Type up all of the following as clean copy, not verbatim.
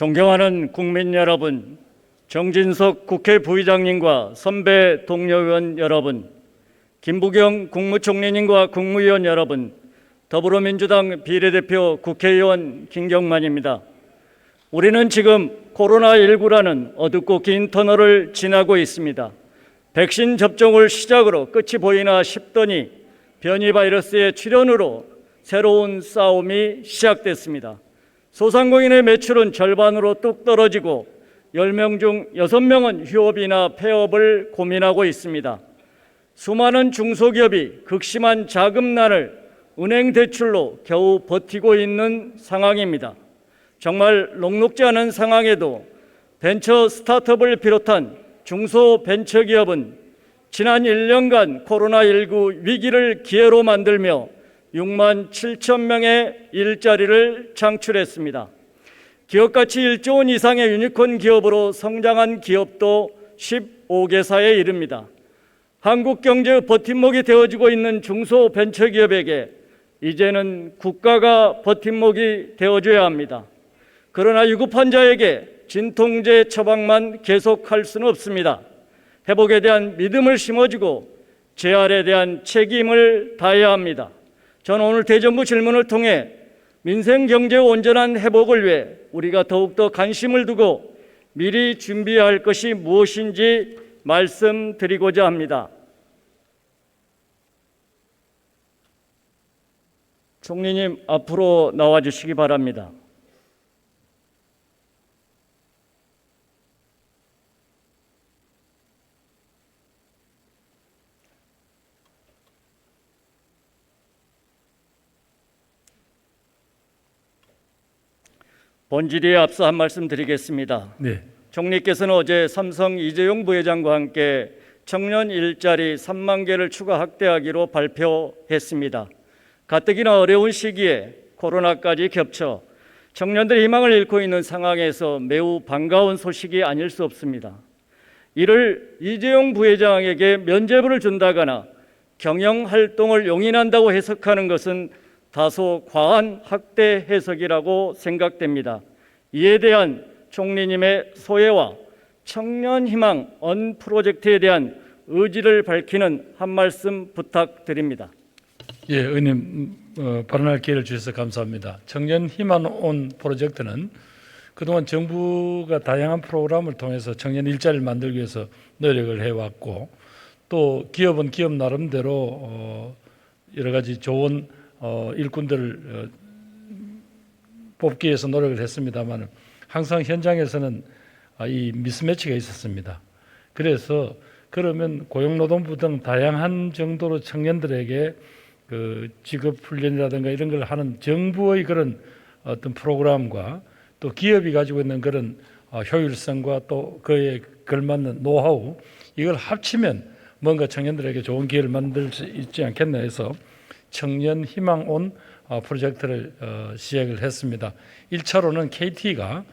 존경하는 국민 여러분, 정진석 국회 부의장님과 선배 동료 의원 여러분, 김부겸 국무총리님과 국무위원 여러분, 더불어민주당 비례대표 국회의원 김경만입니다. 우리는 지금 코로나19라는 어둡고 긴 터널을 지나고 있습니다. 백신 접종을 시작으로 끝이 보이나 싶더니 변이 바이러스의 출현으로 새로운 싸움이 시작됐습니다. 소상공인의 매출은 절반으로 뚝 떨어지고 10명 중 6명은 휴업이나 폐업을 고민하고 있습니다. 수많은 중소기업이 극심한 자금난을 은행 대출로 겨우 버티고 있는 상황입니다. 정말 녹록지 않은 상황에도 벤처 스타트업을 비롯한 중소벤처기업은 지난 1년간 코로나19 위기를 기회로 만들며 6만 7천 명의 일자리를 창출했습니다. 기업가치 1조 원 이상의 유니콘 기업으로 성장한 기업도 15개사에 이릅니다. 한국 경제의 버팀목이 되어지고 있는 중소벤처기업에게 이제는 국가가 버팀목이 되어줘야 합니다. 그러나 위급한 자에게 진통제 처방만 계속할 수는 없습니다. 회복에 대한 믿음을 심어주고 재활에 대한 책임을 다해야 합니다. 저는 오늘 대정부 질문을 통해 민생 경제의 온전한 회복을 위해 우리가 더욱더 관심을 두고 미리 준비해야 할 것이 무엇인지 말씀드리고자 합니다. 총리님 앞으로 나와 주시기 바랍니다. 본질에 앞서 한 말씀 드리겠습니다. 네. 총리께서는 어제 삼성 이재용 부회장과 함께 청년 일자리 3만 개를 추가 확대하기로 발표했습니다. 가뜩이나 어려운 시기에 코로나까지 겹쳐 청년들이 희망을 잃고 있는 상황에서 매우 반가운 소식이 아닐 수 없습니다. 이를 이재용 부회장에게 면죄부를 준다거나 경영활동을 용인한다고 해석하는 것은 다소 과한 확대 해석이라고 생각됩니다. 이에 대한 총리님의 소회와 청년희망 언 프로젝트에 대한 의지를 밝히는 한 말씀 부탁드립니다. 예, 의원님 발언할 기회를 주셔서 감사합니다. 청년희망 온 프로젝트는 그동안 정부가 다양한 프로그램을 통해서 청년 일자리를 만들기 위해서 노력을 해왔고, 또 기업은 기업 나름대로 여러 가지 좋은 일꾼들을 뽑기 위해서 노력을 했습니다만 항상 현장에서는 이 미스매치가 있었습니다. 그래서 그러면 고용노동부 등 다양한 정도로 청년들에게 그 직업 훈련이라든가 이런 걸 하는 정부의 그런 어떤 프로그램과 또 기업이 가지고 있는 그런 효율성과 또 그에 걸맞는 노하우, 이걸 합치면 뭔가 청년들에게 좋은 기회를 만들 수 있지 않겠나 해서 청년 희망 온 프로젝트를 시작을 했습니다. 1차로는 KT가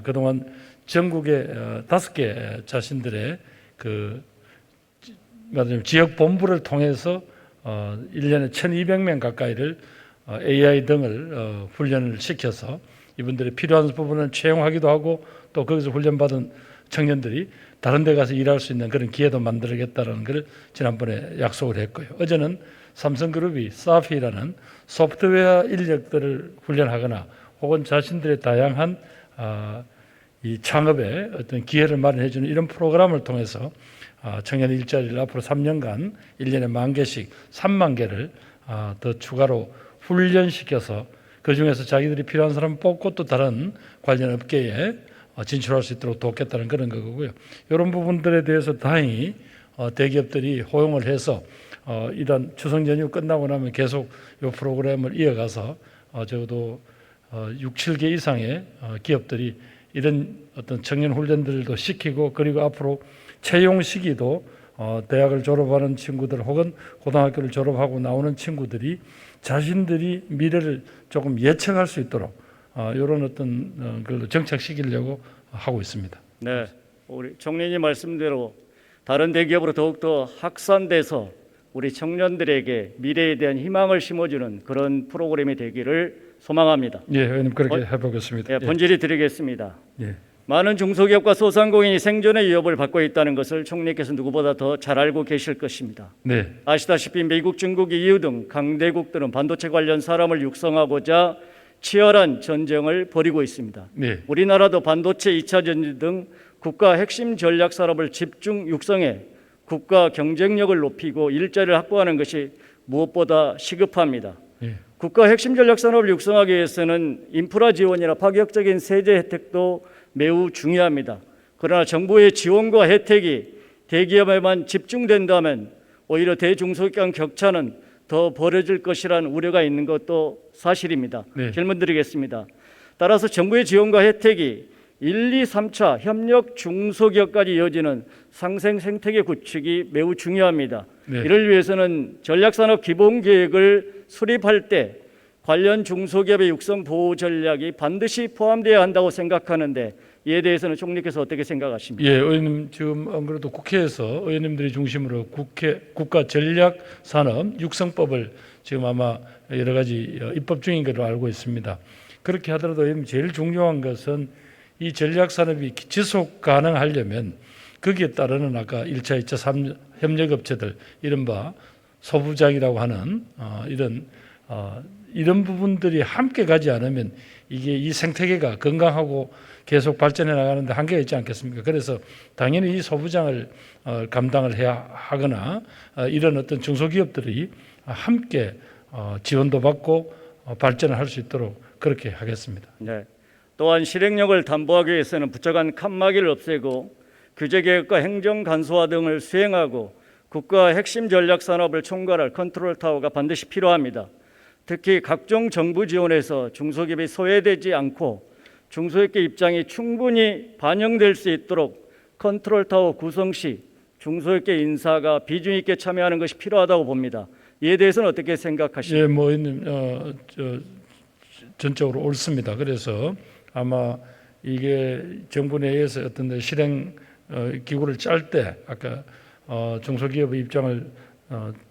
그동안 전국의 5개 자신들의 그 지역 본부를 통해서 1년에 1,200명 가까이를 AI 등을 훈련을 시켜서 이분들이 필요한 부분을 채용하기도 하고, 또 거기서 훈련받은 청년들이 다른 데 가서 일할 수 있는 그런 기회도 만들겠다는 걸 지난번에 약속을 했고요. 어제는 삼성그룹이 사피라는 소프트웨어 인력들을 훈련하거나 혹은 자신들의 다양한 이 창업에 어떤 기회를 마련해 주는 이런 프로그램을 통해서 청년 일자리를 앞으로 3년간 1년에 10,000개씩 30,000개를 더 추가로 훈련시켜서 그중에서 자기들이 필요한 사람 뽑고 또 다른 관련 업계에 진출할 수 있도록 돕겠다는 그런 거고요. 이런 부분들에 대해서 다행히 대기업들이 호응을 해서 이런 추석 연휴 끝나고 나면 계속 이 프로그램을 이어가서 적어도 6, 7개 이상의 기업들이 이런 어떤 청년 훈련들도 시키고, 그리고 앞으로 채용 시기도 대학을 졸업하는 친구들 혹은 고등학교를 졸업하고 나오는 친구들이 자신들이 미래를 조금 예측할 수 있도록 이런 어떤 걸로 정착시키려고 하고 있습니다. 네, 우리 총리님 말씀대로 다른 대기업으로 더욱더 확산돼서 우리 청년들에게 미래에 대한 희망을 심어주는 그런 프로그램이 되기를 소망합니다. 예, 의원님 그렇게 해보겠습니다. 예, 본질이 드리겠습니다. 예. 많은 중소기업과 소상공인이 생존의 위협을 받고 있다는 것을 총리께서 누구보다 더 잘 알고 계실 것입니다. 네. 아시다시피 미국, 중국, EU 등 강대국들은 반도체 관련 사람을 육성하고자 치열한 전쟁을 벌이고 있습니다. 네. 우리나라도 반도체 2차 전지 등 국가 핵심 전략 산업을 집중 육성해 국가 경쟁력을 높이고 일자리를 확보하는 것이 무엇보다 시급합니다. 예. 국가 핵심 전략 산업을 육성하기 위해서는 인프라 지원이나 파격적인 세제 혜택도 매우 중요합니다. 그러나 정부의 지원과 혜택이 대기업에만 집중된다면 오히려 대중소기업 간 격차는 더 벌어질 것이라는 우려가 있는 것도 사실입니다. 네. 질문 드리겠습니다. 따라서 정부의 지원과 혜택이 1, 2, 3차 협력 중소기업까지 이어지는 상생 생태계 구축이 매우 중요합니다. 네. 이를 위해서는 전략산업 기본계획을 수립할 때 관련 중소기업의 육성 보호 전략이 반드시 포함되어야 한다고 생각하는데 이에 대해서는 총리께서 어떻게 생각하십니까? 예, 의원님 지금 안 그래도 국회에서 의원님들이 중심으로 국가 전략산업 육성법을 지금 아마 여러 가지 입법 중인 걸로 알고 있습니다. 그렇게 하더라도 의원님 제일 중요한 것은 이 전략산업이 지속 가능하려면 거기에 따르는 아까 1차, 2차, 3 협력업체들 이른바 소부장이라고 하는 이런 부분들이 함께 가지 않으면 이게 이 생태계가 건강하고 계속 발전해 나가는데 한계가 있지 않겠습니까? 그래서 당연히 이 소부장을 감당을 해야 하거나 이런 어떤 중소기업들이 함께 지원도 받고 발전을 할 수 있도록 그렇게 하겠습니다. 네. 또한 실행력을 담보하기 위해서는 부처 간 칸막이를 없애고 규제 개혁과 행정 간소화 등을 수행하고 국가 핵심 전략 산업을 총괄할 컨트롤 타워가 반드시 필요합니다. 특히 각종 정부 지원에서 중소기업이 소외되지 않고 중소기업의 입장이 충분히 반영될 수 있도록 컨트롤 타워 구성 시 중소기업의 인사가 비중 있게 참여하는 것이 필요하다고 봅니다. 이에 대해서는 어떻게 생각하십니까? 예, 뭐 전적으로 옳습니다. 그래서 아마 이게 정부 내에서 어떤 실행 기구를 짤 때 아까 중소기업의 입장을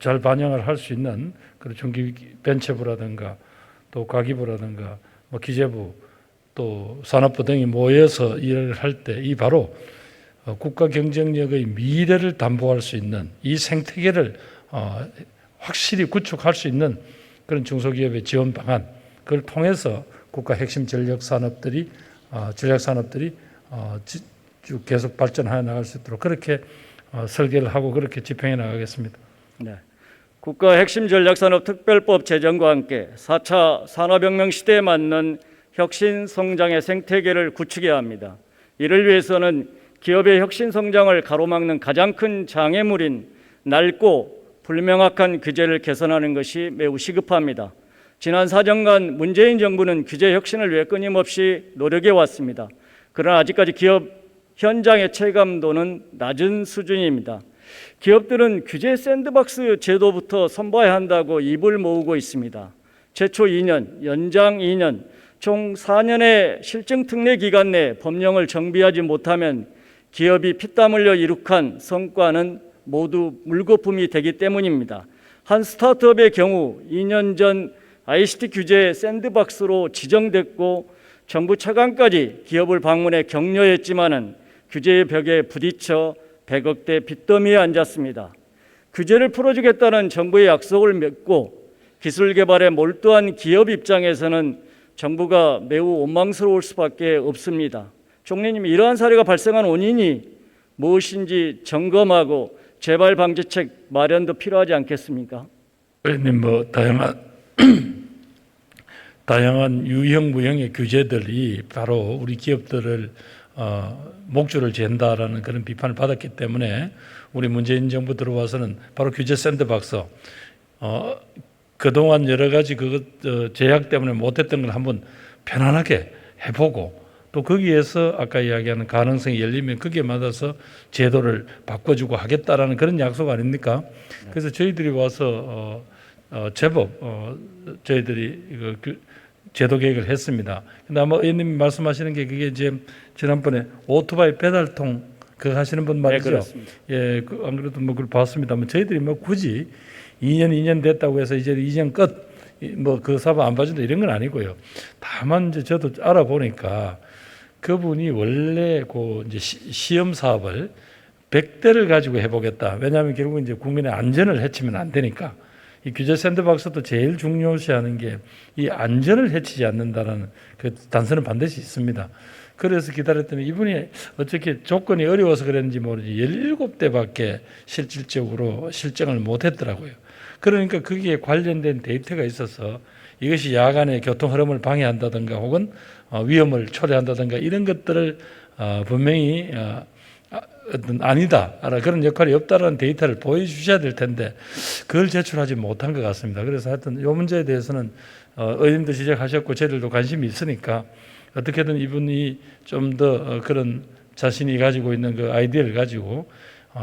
잘 반영을 할 수 있는 그런 중기벤처부라든가 또 과기부라든가 뭐 기재부 또 산업부 등이 모여서 일을 할 때 이 바로 국가 경쟁력의 미래를 담보할 수 있는 이 생태계를 확실히 구축할 수 있는 그런 중소기업의 지원 방안 그걸 통해서 국가 핵심 전략 산업들이 쭉 계속 발전해 나갈 수 있도록 그렇게 설계를 하고 그렇게 집행해 나가겠습니다. 네. 국가 핵심 전략산업 특별법 제정과 함께 4차 산업혁명 시대에 맞는 혁신 성장의 생태계를 구축해야 합니다. 이를 위해서는 기업의 혁신 성장을 가로막는 가장 큰 장애물인 낡고 불명확한 규제를 개선하는 것이 매우 시급합니다. 지난 4년간 문재인 정부는 규제 혁신을 위해 끊임없이 노력해 왔습니다. 그러나 아직까지 기업 현장의 체감도는 낮은 수준입니다. 기업들은 규제 샌드박스 제도부터 선봐야 한다고 입을 모으고 있습니다. 최초 2년, 연장 2년, 총 4년의 실증 특례 기간 내 법령을 정비하지 못하면 기업이 피땀 흘려 이룩한 성과는 모두 물거품이 되기 때문입니다. 한 스타트업의 경우 2년 전 ICT 규제 샌드박스로 지정됐고 정부 차관까지 기업을 방문해 격려했지만은 규제의 벽에 부딪혀 100억대 빚더미에 앉았습니다. 규제를 풀어주겠다는 정부의 약속을 믿고 기술 개발에 몰두한 기업 입장에서는 정부가 매우 원망스러울 수밖에 없습니다. 총리님, 이러한 사례가 발생한 원인이 무엇인지 점검하고 재발 방지책 마련도 필요하지 않겠습니까? 의원님 다양한 유형 무형의 규제들이 바로 우리 기업들을 목줄을 잰다라는 그런 비판을 받았기 때문에 우리 문재인 정부 들어와서는 바로 규제 샌드박스 그동안 여러 가지 제약 때문에 못했던 걸 한번 편안하게 해보고 또 거기에서 아까 이야기하는 가능성이 열리면 거기에 맞아서 제도를 바꿔주고 하겠다라는 그런 약속 아닙니까? 그래서 저희들이 와서 제법 저희들이 제도 계획을 했습니다. 근데 아마 의원님 말씀하시는 게 그게 이제 지난번에 오토바이 배달통 그거 하시는 분 말이죠. 네, 그렇습니다. 예, 안 그래도 그걸 봤습니다만 저희들이 굳이 2년 됐다고 해서 이제 2년 끝 뭐 그 사업 안 봐준다 이런 건 아니고요. 다만 이제 저도 알아보니까 그분이 원래 그 이제 시험 사업을 100대를 가지고 해보겠다. 왜냐하면 결국 이제 국민의 안전을 해치면 안 되니까. 이 규제 샌드박스도 제일 중요시하는 게 이 안전을 해치지 않는다라는 그 단서는 반드시 있습니다. 그래서 기다렸더니 이분이 어떻게 조건이 어려워서 그랬는지 모르지 17대밖에 실질적으로 실정을 못했더라고요. 그러니까 거기에 관련된 데이터가 있어서 이것이 야간의 교통 흐름을 방해한다든가 혹은 위험을 초래한다든가 이런 것들을 분명히 어떤 아니다 그런 역할이 없다라는 데이터를 보여주셔야 될 텐데 그걸 제출하지 못한 것 같습니다. 그래서 하여튼 이 문제에 대해서는 의원님도 지적하셨고 저희들도 관심이 있으니까 어떻게든 이분이 좀 더 그런 자신이 가지고 있는 그 아이디어를 가지고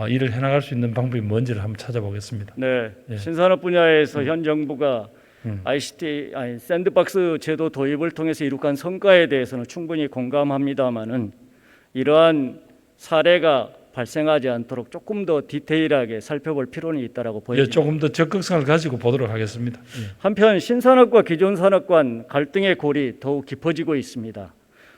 일을 해나갈 수 있는 방법이 뭔지를 한번 찾아보겠습니다. 네, 예. 신산업 분야에서 현 정부가 샌드박스 제도 도입을 통해서 이룩한 성과에 대해서는 충분히 공감합니다만은 이러한 사례가 발생하지 않도록 조금 더 디테일하게 살펴볼 필요는 있다라고 예, 보입니다. 조금 더 적극성을 가지고 보도록 하겠습니다. 예. 한편 신산업과 기존 산업 간 갈등의 골이 더욱 깊어지고 있습니다.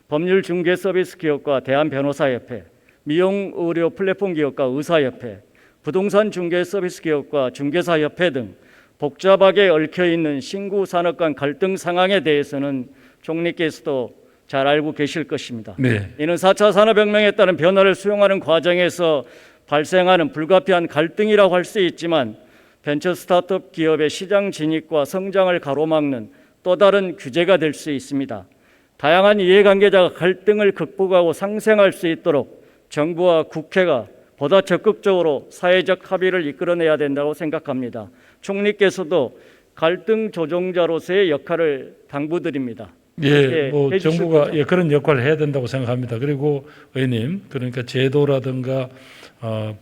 법률 중개 서비스 기업과 대한변호사협회, 미용 의료 플랫폼 기업과 의사협회, 부동산 중개 서비스 기업과 중개사협회 등 복잡하게 얽혀 있는 신구 산업 간 갈등 상황에 대해서는 총리께서도 잘 알고 계실 것입니다. 네. 이는 4차 산업혁명에 따른 변화를 수용하는 과정에서 발생하는 불가피한 갈등이라고 할 수 있지만 벤처 스타트업 기업의 시장 진입과 성장을 가로막는 또 다른 규제가 될 수 있습니다. 다양한 이해관계자가 갈등을 극복하고 상생할 수 있도록 정부와 국회가 보다 적극적으로 사회적 합의를 이끌어내야 된다고 생각합니다. 총리께서도 갈등 조정자로서의 역할을 당부드립니다. 예, 뭐 해주실 정부가 거죠? 예, 그런 역할을 해야 된다고 생각합니다. 그리고 의원님, 그러니까 제도라든가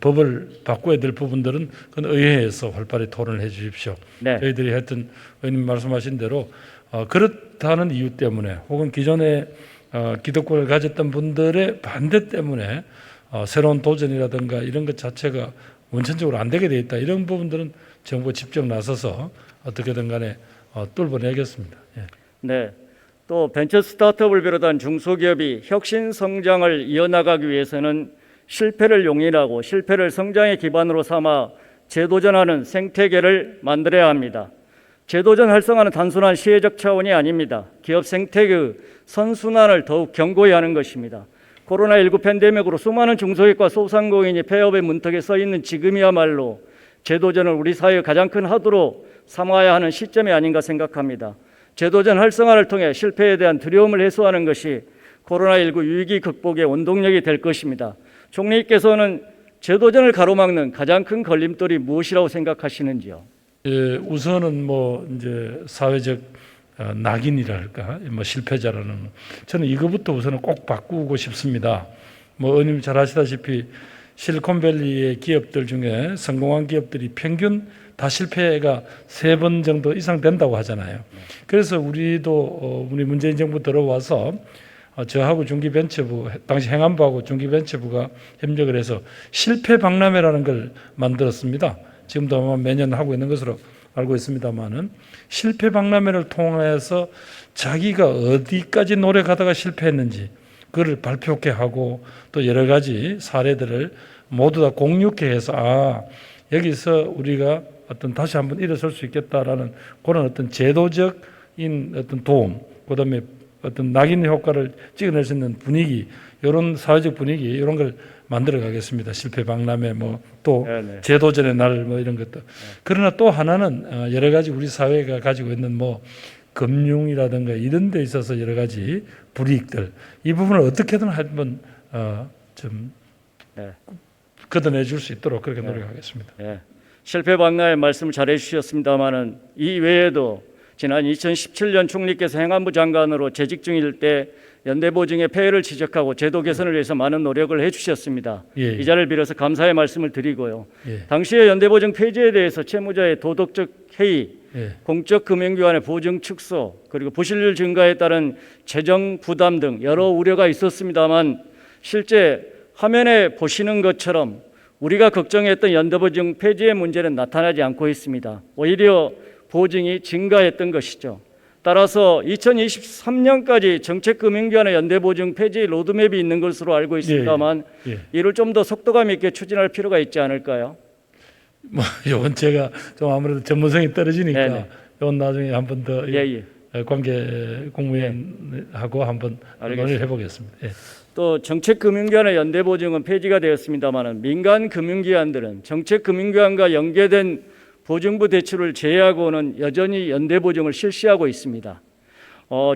법을 바꿔야 될 부분들은 그건 의회에서 활발히 토론을 해주십시오. 네. 저희들이 하여튼 의원님 말씀하신 대로 그렇다는 이유 때문에 혹은 기존에 기득권을 가졌던 분들의 반대 때문에 새로운 도전이라든가 이런 것 자체가 원천적으로 안 되게 돼 있다. 이런 부분들은 정부가 직접 나서서 어떻게든 간에 뚫어내겠습니다. 예. 네. 또 벤처 스타트업을 비롯한 중소기업이 혁신 성장을 이어나가기 위해서는 실패를 용인하고 실패를 성장의 기반으로 삼아 재도전하는 생태계를 만들어야 합니다. 재도전 활성화는 단순한 시혜적 차원이 아닙니다. 기업 생태계의 선순환을 더욱 견고히 하는 것입니다. 코로나19 팬데믹으로 수많은 중소기업과 소상공인이 폐업의 문턱에 서 있는 지금이야말로 재도전을 우리 사회의 가장 큰 화두로 삼아야 하는 시점이 아닌가 생각합니다. 재도전 활성화를 통해 실패에 대한 두려움을 해소하는 것이 코로나19 위기 극복의 원동력이 될 것입니다. 총리께서는 재도전을 가로막는 가장 큰 걸림돌이 무엇이라고 생각하시는지요? 예, 우선은 뭐 이제 사회적 낙인이랄까, 뭐 실패자라는 저는 이거부터 우선은 꼭 바꾸고 싶습니다. 뭐 의원님 잘 아시다시피 실리콘밸리의 기업들 중에 성공한 기업들이 평균 다 실패가 3번 정도 이상 된다고 하잖아요. 그래서 우리도 우리 문재인 정부 들어와서 저하고 중기벤처부, 당시 행안부하고 중기벤처부가 협력을 해서 실패박람회라는 걸 만들었습니다. 지금도 아마 매년 하고 있는 것으로 알고 있습니다만은 실패박람회를 통해서 자기가 어디까지 노력하다가 실패했는지 그걸 발표케 하고 또 여러 가지 사례들을 모두 다 공유케 해서 여기서 우리가 어떤 다시 한번 일어설 수 있겠다라는 그런 어떤 제도적인 어떤 도움, 그다음에 어떤 낙인 효과를 찍어낼 수 있는 분위기, 이런 사회적 분위기 이런 걸 만들어 가겠습니다. 실패 박람회 또 재도전의 날 이런 것도. 그러나 또 하나는 여러 가지 우리 사회가 가지고 있는 금융이라든가 이런 데 있어서 여러 가지 불이익들 이 부분을 어떻게든 한번 좀 걷어내 줄 수 있도록 그렇게 노력하겠습니다. 실패 박람회 말씀을 잘 해주셨습니다마는 이 외에도 지난 2017년 총리께서 행안부 장관으로 재직 중일 때 연대보증의 폐해를 지적하고 제도 개선을 위해서 많은 노력을 해주셨습니다. 이 자리를 빌어서 감사의 말씀을 드리고요. 당시에 연대보증 폐지에 대해서 채무자의 도덕적 해이, 공적 금융기관의 보증 축소, 그리고 부실률 증가에 따른 재정 부담 등 여러 우려가 있었습니다만 실제 화면에 보시는 것처럼 우리가 걱정했던 연대보증 폐지의 문제는 나타나지 않고 있습니다. 오히려 보증이 증가했던 것이죠. 따라서 2023년까지 정책금융기관의 연대보증 폐지 로드맵이 있는 것으로 알고 있습니다만 이를 좀 더 속도감 있게 추진할 필요가 있지 않을까요? 뭐 이건 제가 좀 아무래도 전문성이 떨어지니까 네네. 이건 나중에 한번 더 예. 관계 공무원하고 한번 논의를 해보겠습니다. 예. 또 정책금융기관의 연대보증은 폐지가 되었습니다만 민간 금융기관들은 정책금융기관과 연계된 보증부 대출을 제외하고는 여전히 연대보증을 실시하고 있습니다.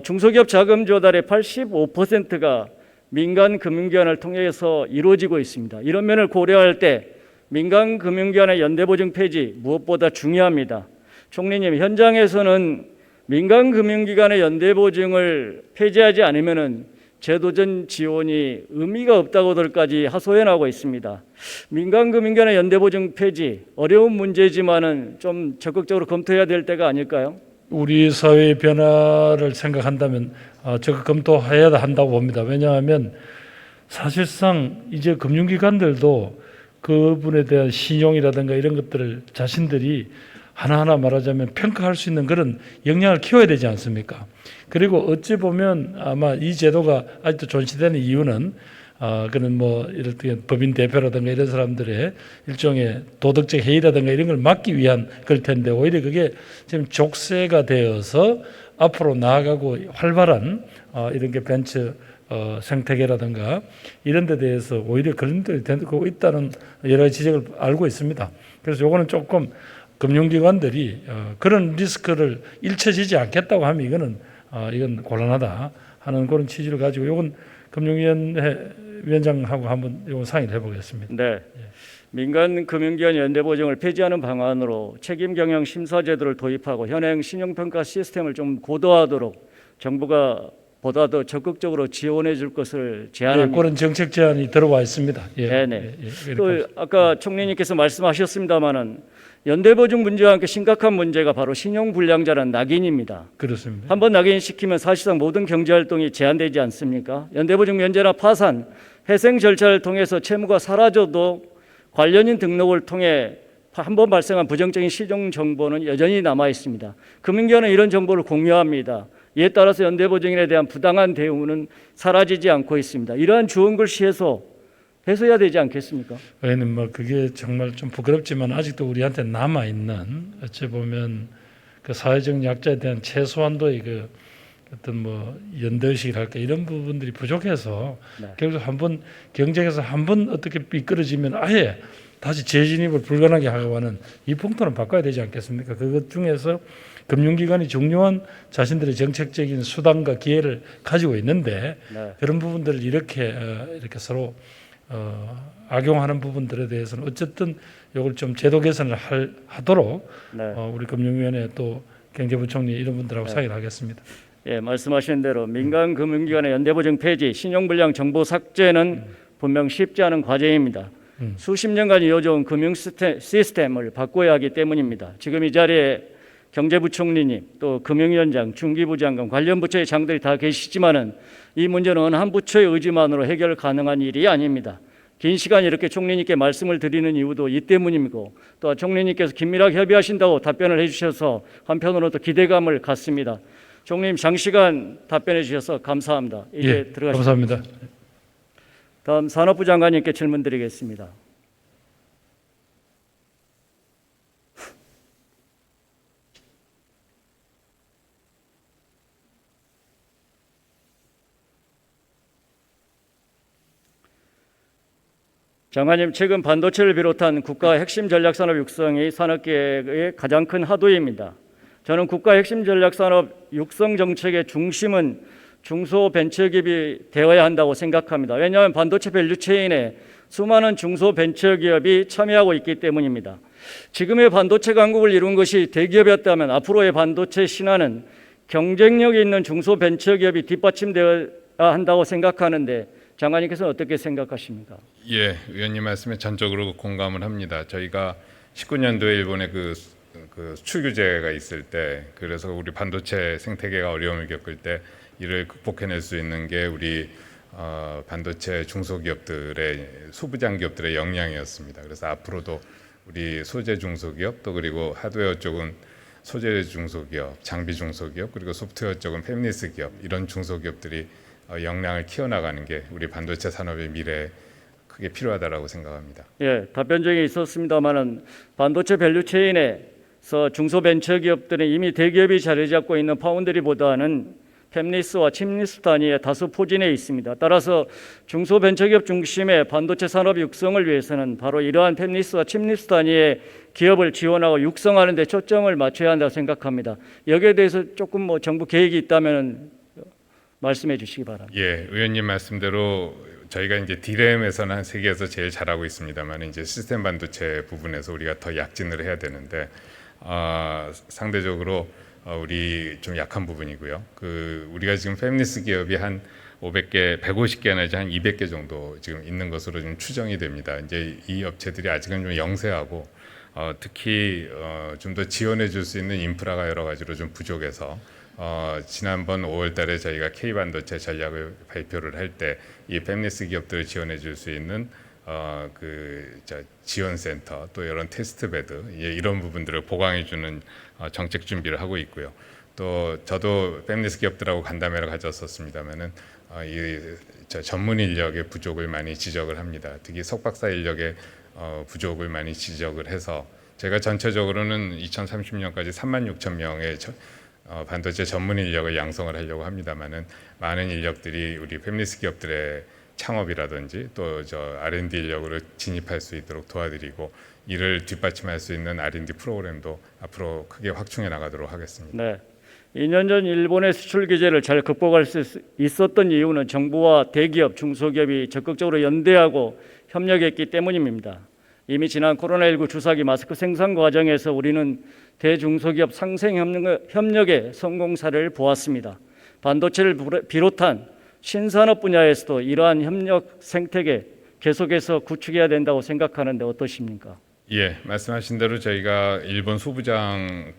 중소기업 자금 조달의 85%가 민간 금융기관을 통해서 이루어지고 있습니다. 이런 면을 고려할 때 민간 금융기관의 연대보증 폐지 무엇보다 중요합니다. 총리님, 현장에서는 민간 금융기관의 연대보증을 폐지하지 않으면은 제도전 지원이 의미가 없다고들까지 하소연하고 있습니다. 민간금융기관의 연대보증 폐지 어려운 문제지만은 좀 적극적으로 검토해야 될 때가 아닐까요? 우리 사회의 변화를 생각한다면 적극 검토해야 한다고 봅니다. 왜냐하면 사실상 이제 금융기관들도 그분에 대한 신용이라든가 이런 것들을 자신들이 하나하나 말하자면 평가할 수 있는 그런 역량을 키워야 되지 않습니까? 그리고 어찌 보면 아마 이 제도가 아직도 존치되는 이유는 그는 뭐 이럴 때 법인 대표라든가 이런 사람들의 일종의 도덕적 해이라든가 이런 걸 막기 위한 걸 텐데 오히려 그게 지금 족쇄가 되어서 앞으로 나아가고 활발한 이런 게 벤처 생태계라든가 이런 데 대해서 오히려 그런 데이 되고 있다는 여러 가지 지적을 알고 있습니다. 그래서 요거는 조금 금융기관들이 그런 리스크를 잃혀지지 않겠다고 하면 이건 곤란하다 하는 그런 취지를 가지고 이건 금융위원장하고 한번 이건 상의를 해보겠습니다. 네, 민간 금융기관 연대보증을 폐지하는 방안으로 책임경영 심사제도를 도입하고 현행 신용평가 시스템을 좀 고도화하도록 정부가 보다 더 적극적으로 지원해 줄 것을 제안합니다. 그런 정책 제안이 들어와 있습니다. 네네. 또 아까 총리님께서 말씀하셨습니다마는 연대보증 문제와 함께 심각한 문제가 바로 신용불량자라는 낙인입니다. 그렇습니다. 한번 낙인시키면 사실상 모든 경제활동이 제한되지 않습니까? 연대보증 면제나 파산, 회생 절차를 통해서 채무가 사라져도 관련인 등록을 통해 한번 발생한 부정적인 실종 정보는 여전히 남아 있습니다. 금융기관은 이런 정보를 공유합니다. 이에 따라서 연대보증인에 대한 부당한 대우는 사라지지 않고 있습니다. 이러한 좋은 글씨에서 해소해야 되지 않겠습니까? 의원님, 뭐 그게 정말 좀 부끄럽지만 아직도 우리한테 남아 있는 어찌 보면 그 사회적 약자에 대한 최소한도의 그 어떤 뭐 연대의식이랄까 이런 부분들이 부족해서 결국 한번 경쟁에서 한번 어떻게 미끄러지면 아예 다시 재진입을 불가능하게 하고 하는 이 풍토는 바꿔야 되지 않겠습니까? 그것 중에서 금융기관이 중요한 자신들의 정책적인 수단과 기회를 가지고 있는데 그런 부분들을 이렇게 서로 악용하는 부분들에 대해서는 어쨌든 이걸 좀 제도 개선을 하도록 우리 금융위원회 또 경제부총리 이런 분들하고 상의를 하겠습니다. 예, 말씀하신 대로 민간 금융기관의 연대보증 폐지, 신용불량 정보 삭제는 분명 쉽지 않은 과제입니다. 수십 년간 이어져온 금융 시스템을 바꿔야 하기 때문입니다. 지금 이 자리에 경제부총리님, 또 금융위원장, 중기부 장관, 관련 부처의 장들이 다 계시지만은 이 문제는 어느 한 부처의 의지만으로 해결 가능한 일이 아닙니다. 긴 시간 이렇게 총리님께 말씀을 드리는 이유도 이 때문이고 또 총리님께서 긴밀하게 협의하신다고 답변을 해주셔서 한편으로 또 기대감을 갖습니다. 총리님 장시간 답변해 주셔서 감사합니다. 이제 들어가시죠. 감사합니다. 다음 산업부 장관님께 질문드리겠습니다. 장관님, 최근 반도체를 비롯한 국가 핵심 전략산업 육성이 산업계의 가장 큰 화두입니다. 저는 국가 핵심 전략산업 육성 정책의 중심은 중소벤처기업이 되어야 한다고 생각합니다. 왜냐하면 반도체 밸류체인에 수많은 중소벤처기업이 참여하고 있기 때문입니다. 지금의 반도체 강국을 이룬 것이 대기업이었다면 앞으로의 반도체 신화는 경쟁력이 있는 중소벤처기업이 뒷받침되어야 한다고 생각하는데 장관님께서는 어떻게 생각하십니까? 예, 의원님 말씀에 전적으로 공감을 합니다. 저희가 19년도에 일본의 그 수출 규제가 있을 때, 그래서 우리 반도체 생태계가 어려움을 겪을 때 이를 극복해낼 수 있는 게 우리 반도체 중소기업들의 소부장 기업들의 역량이었습니다. 그래서 앞으로도 우리 소재 중소기업 또 그리고 하드웨어 쪽은 소재 중소기업, 장비 중소기업, 그리고 소프트웨어 쪽은 페미니스트 기업, 이런 중소기업들이 역량을 키워나가는 게 우리 반도체 산업의 미래에 크게 필요하다라고 생각합니다. 예, 답변적이 있었습니다만은 반도체 밸류체인에서 중소벤처기업들은 이미 대기업이 자리 잡고 있는 파운드리보다는 팹리스와 칩리스 단위에 다소 포진해 있습니다. 따라서 중소벤처기업 중심의 반도체 산업 육성을 위해서는 바로 이러한 팹리스와 칩리스 단위의 기업을 지원하고 육성하는 데 초점을 맞춰야 한다고 생각합니다. 여기에 대해서 조금 정부 계획이 있다면 말씀해 주시기 바랍니다. 예, 의원님 말씀대로 저희가 이제 D램에서는 한 세계에서 제일 잘하고 있습니다만 이제 시스템 반도체 부분에서 우리가 더 약진을 해야 되는데 상대적으로 우리 좀 약한 부분이고요. 우리가 지금 페미니스트 기업이 한 500개, 150개 내지 한 200개 정도 지금 있는 것으로 좀 추정이 됩니다. 이제 이 업체들이 아직은 좀 영세하고 특히 좀 더 지원해 줄 수 있는 인프라가 여러 가지로 좀 부족해서 지난번 5월달에 저희가 K 반도체 전략을 발표를 할 때 이 페미니스트 기업들을 지원해 줄 수 있는 지원센터 또 이런 테스트베드 이런 부분들을 보강해 주는 정책 준비를 하고 있고요. 또 저도 페미니스트 기업들하고 간담회를 가졌었습니다만은 전문 인력의 부족을 많이 지적을 합니다. 특히 석박사 인력의 부족을 많이 지적을 해서 제가 전체적으로는 2030년까지 36,000명의 반도체 전문 인력을 양성을 하려고 합니다만은 많은 인력들이 우리 페미니스트 기업들의 창업이라든지 또 R&D 인력으로 진입할 수 있도록 도와드리고 이를 뒷받침할 수 있는 R&D 프로그램도 앞으로 크게 확충해 나가도록 하겠습니다. 네. 2년 전 일본의 수출 규제를 잘 극복할 수 있었던 이유는 정부와 대기업, 중소기업이 적극적으로 연대하고 협력했기 때문입니다. 이미 지난 코로나19 주사기 마스크 생산 과정에서 우리는 대중소기업 상생 협력의 성공 사례를 보았습니다. 반도체를 비롯한 신산업 분야에서도 이러한 협력 생태계 계속해서 구축해야 된다고 생각하는데 어떠십니까? 예, 말씀하신 대로 저희가 일본 소부장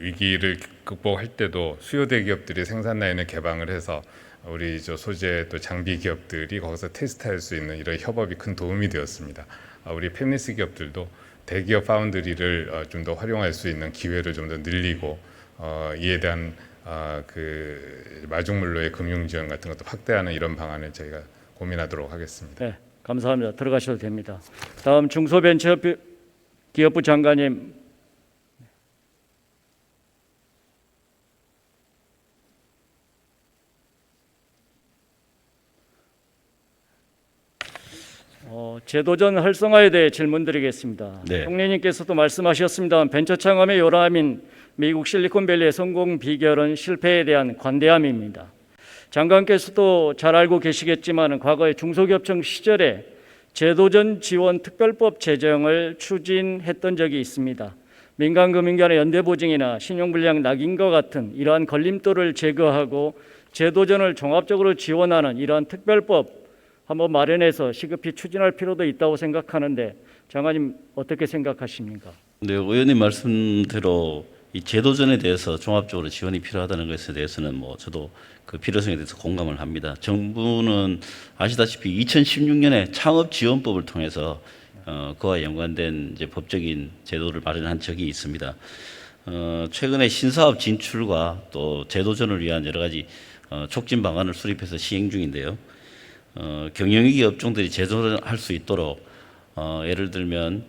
위기를 극복할 때도 수요 대기업들이 생산 라인을 개방을 해서 우리 소재 또 장비 기업들이 거기서 테스트할 수 있는 이런 협업이 큰 도움이 되었습니다. 우리 페미니스트 기업들도 대기업 파운드리를 좀 더 활용할 수 있는 기회를 좀 더 늘리고 이에 대한 마중물로의 금융 지원 같은 것도 확대하는 이런 방안을 저희가 고민하도록 하겠습니다. 네, 감사합니다. 들어가셔도 됩니다. 다음 중소벤처기업부 장관님. 제도전 활성화에 대해 질문드리겠습니다. 네. 총리님께서도 말씀하셨습니다만 벤처 창업의 요람인 미국 실리콘밸리의 성공 비결은 실패에 대한 관대함입니다. 장관께서도 잘 알고 계시겠지만 과거에 중소기업청 시절에 제도전 지원 특별법 제정을 추진했던 적이 있습니다. 민간금융기관의 연대보증이나 신용불량 낙인과 같은 이러한 걸림돌을 제거하고 제도전을 종합적으로 지원하는 이러한 특별법 한번 마련해서 시급히 추진할 필요도 있다고 생각하는데 장관님 어떻게 생각하십니까? 네, 의원님 말씀대로 이 제도전에 대해서 종합적으로 지원이 필요하다는 것에 대해서는 저도 그 필요성에 대해서 공감을 합니다. 정부는 아시다시피 2016년에 창업지원법을 통해서 그와 연관된 이제 법적인 제도를 마련한 적이 있습니다. 최근에 신사업 진출과 또 제도전을 위한 여러 가지 촉진 방안을 수립해서 시행 중인데요. 경영위기 업종들이 제도전할 수 있도록 예를 들면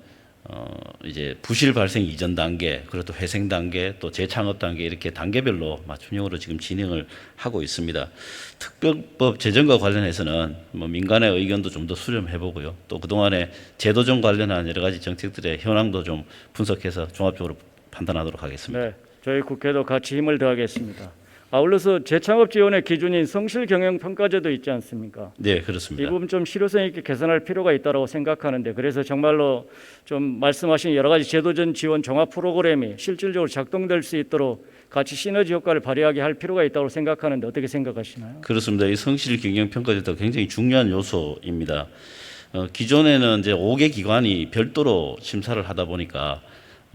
이제 부실 발생 이전 단계, 그리고 또 회생 단계, 또 재창업 단계 이렇게 단계별로 맞춤형으로 지금 진행을 하고 있습니다. 특별법 제정과 관련해서는 민간의 의견도 좀 더 수렴해 보고요. 또 그동안에 제도전 관련한 여러 가지 정책들의 현황도 좀 분석해서 종합적으로 판단하도록 하겠습니다. 네, 저희 국회도 같이 힘을 더하겠습니다. 아울러서 재창업 지원의 기준인 성실 경영 평가제도 있지 않습니까? 네, 이 그렇습니다. 부분 좀 실효성 있게 개선할 필요가 있다고 생각하는데 그래서 정말로 좀 말씀하신 여러 가지 제도전 지원 종합 프로그램이 실질적으로 작동될 수 있도록 같이 시너지 효과를 발휘하게 할 필요가 있다고 생각하는데 어떻게 생각하시나요? 그렇습니다. 이 성실 경영 평가제도가 굉장히 중요한 요소입니다. 기존에는 이제 5개 기관이 별도로 심사를 하다 보니까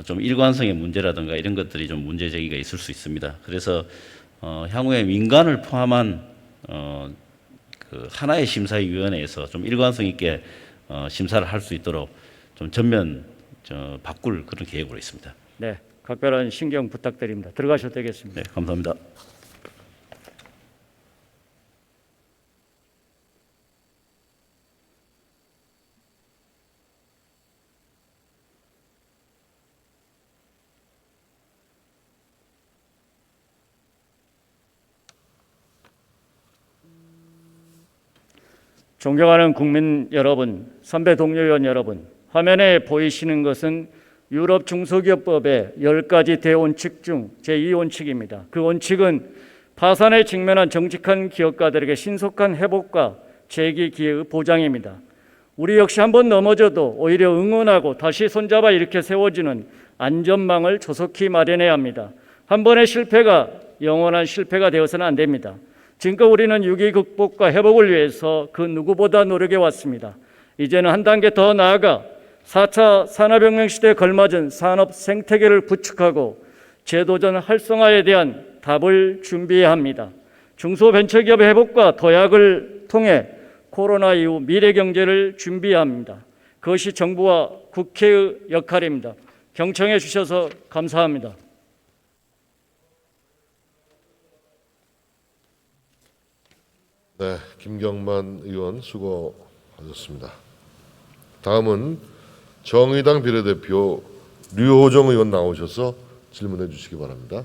좀 일관성의 문제라든가 이런 것들이 좀 문제 제기가 있을 수 있습니다. 그래서 향후에 민간을 포함한 그 하나의 심사위원회에서 좀 일관성 있게 심사를 할 수 있도록 좀 전면 바꿀 그런 계획으로 있습니다. 네, 각별한 신경 부탁드립니다. 들어가셔도 되겠습니다. 네, 감사합니다. 존경하는 국민 여러분, 선배 동료 의원 여러분, 화면에 보이시는 것은 유럽 중소기업법의 10가지 대원칙 중 제2원칙입니다. 그 원칙은 파산에 직면한 정직한 기업가들에게 신속한 회복과 재기 기회의 보장입니다. 우리 역시 한번 넘어져도 오히려 응원하고 다시 손잡아 일으켜 세워지는 안전망을 조속히 마련해야 합니다. 한 번의 실패가 영원한 실패가 되어서는 안 됩니다. 지금껏 우리는 위기 극복과 회복을 위해서 그 누구보다 노력해 왔습니다. 이제는 한 단계 더 나아가 4차 산업혁명 시대에 걸맞은 산업 생태계를 구축하고 제도전 활성화에 대한 답을 준비해야 합니다. 중소벤처기업의 회복과 도약을 통해 코로나 이후 미래 경제를 준비해야 합니다. 그것이 정부와 국회의 역할입니다. 경청해 주셔서 감사합니다. 네, 김경만 의원 수고하셨습니다. 다음은 정의당 비례대표 류호정 의원 나오셔서 질문해 주시기 바랍니다.